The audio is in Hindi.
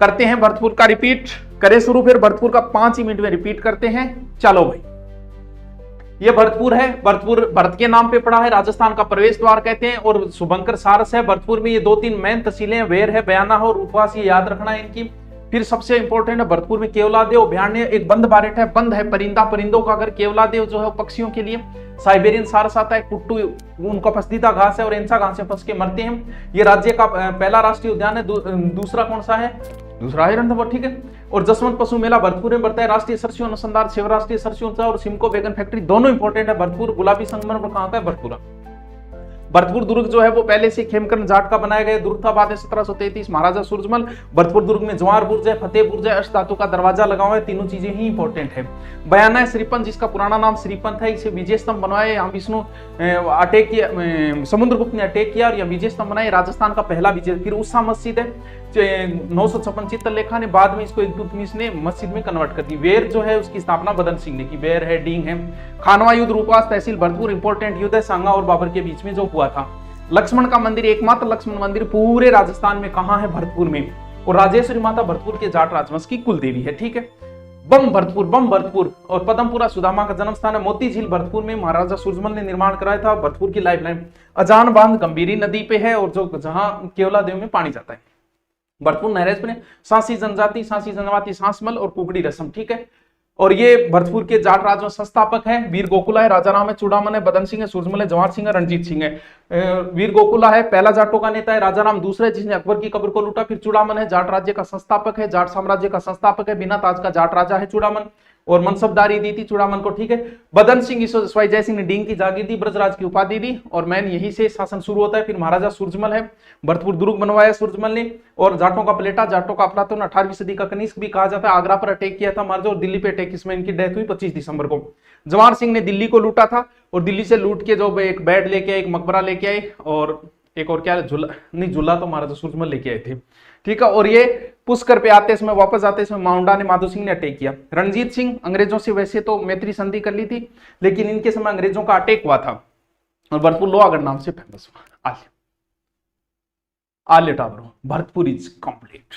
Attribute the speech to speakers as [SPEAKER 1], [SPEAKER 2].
[SPEAKER 1] करते हैं भरतपुर का रिपीट, करें शुरू फिर भरतपुर का 5 ही मिनट में रिपीट करते हैं। चलो भाई, ये भरतपुर है, भरतपुर भरत के नाम पे पड़ा है, राजस्थान का प्रवेश द्वार कहते हैं, और शुभंकर सारस है। भरतपुर में ये 2-3 मेन तहसीलें हैं, वेर है, बयाना है और उपवास, ये याद रखना है इनकी। फिर सबसे इंपॉर्टेंट है भरतपुर में केवलादेव अभयारण्य, एक बंद बारेट है, बंद है परिंदों का घर। केवलादेव जो है पक्षियों के लिए, साइबेरियन सारस आता है, कुट्टू उनका पसंदीदा घास है और इंसा घास से फंस के मरते हैं। ये राज्य का पहला राष्ट्रीय उद्यान है। दूसरा कौन सा है? दूसरा है रणथंभौर, ठीक है। और जसवंत पशु मेला भरतपुर में बढ़ता है। राष्ट्रीय सरसों अनुसंधान, शिव राष्ट्रीय सरसों और सिमको बैगन फैक्ट्री दोनों इंपॉर्टेंट है। भरतपुर गुलाबी संगमरमर कहाँ का है? भरतपुर। भरतपुर दुर्ग जो है वो पहले से खेमकरण जाट का बनाया गया। दुर्ग था बाद में 1733 महाराजा सूरजमल। भरतपुर दुर्ग में जवार बुर्ज है, फतेह बुर्ज है, अष्ट धातु का दरवाजा लगा हुआ है। तीनों चीजें ही इंपॉर्टेंट है। बयाना है श्रीपंत, जिसका पुराना नाम श्रीपंत है। इसे विजय स्तंभ बनवाया, यहाँ विष्णु अटैक किया, समुद्रगुप्त ने अटैक किया और यह विजय स्तंभ बनाया। राजस्थान का पहला विजय। फिर उषा मस्जिद है, 956 चित्रलेखा ने, बाद में इसको इल्तुतमिश ने मस्जिद में कन्वर्ट कर दी। वेर जो है उसकी स्थापना बदन सिंह ने की। वेर है, डींग है। खानवा युद्ध रूपवास तहसील भरतपुर, इंपॉर्टेंट युद्ध है, सांगा और बाबर के बीच में जो हुआ था। लक्ष्मण का मंदिर, एकमात्र लक्ष्मण मंदिर पूरे राजस्थान में कहां है? भरतपुर में। और राजेश्वरी माता भरतपुर के जाट राजवंश की कुल देवी है, ठीक है। बम भरतपुर और पदमपुरा सुदामा का जन्म स्थान है। मोती झील भरतपुर में महाराजा सूरजमल ने निर्माण कराया था। भरतपुर की लाइफलाइन। अजान बांध गंभीरी नदी पे है और जो जहां केवलादेव में पानी जाता है। भरतपुर नहरेज पे सांसी जनजाति, सांसी जनजाति, सांसमल और कुकड़ी रसम, ठीक है। और ये भरतपुर के जाट राजवंश संस्थापक है। वीर गोकुला है, राजा राम है, चूड़ामन है, बदन सिंह है, सूरजमल है, जवाहर सिंह है, रणजीत सिंह है। वीर गोकुला है पहला जाटों का नेता है। राजा राम दूसरा है जिसने अकबर की कब्र को लूटा। फिर चूड़ामन है, जाट राज्य का संस्थापक है, जाट साम्राज्य का संस्थापक है, बिना ताज का जाट राजा है चूड़ामन, और मनसबदारी दी थी चूड़ामन को, ठीक है। बदन सिंह ईश्वर जय सिंह ने डींग की जागीर दी, ब्रजराज की उपाधि दी और मैन यहीं से शासन शुरू होता है। फिर महाराजा सूरजमल है, भरतपुर दुर्ग बनवाया सूरजमल ने। और जाटों का प्लेटा, जाटों का अफलातून, 18वीं सदी का कनिष्क भी कहा जाता है। आगरा पर अटैक किया था महाराजा और दिल्ली पे अटैक, इसमें इनकी डेथ हुई 25 दिसंबर को। जवाहर सिंह ने दिल्ली को लूटा था और दिल्ली से लूट के जो एक बेड लेके आए, एक मकबरा लेके आए और एक और क्या झूला तो महाराजा सूरजमल लेके आए थे, ठीक है। और ये पुष्कर पे आते समय, वापस आते समय माउंडा ने, माधो सिंह ने अटैक किया। रणजीत सिंह अंग्रेजों से वैसे तो मैत्री संधि कर ली थी, लेकिन इनके समय अंग्रेजों का अटैक हुआ था और भरतपुर लोहागढ़ नाम से फेमस हुआ। Alia tower, Bharatpur is complete.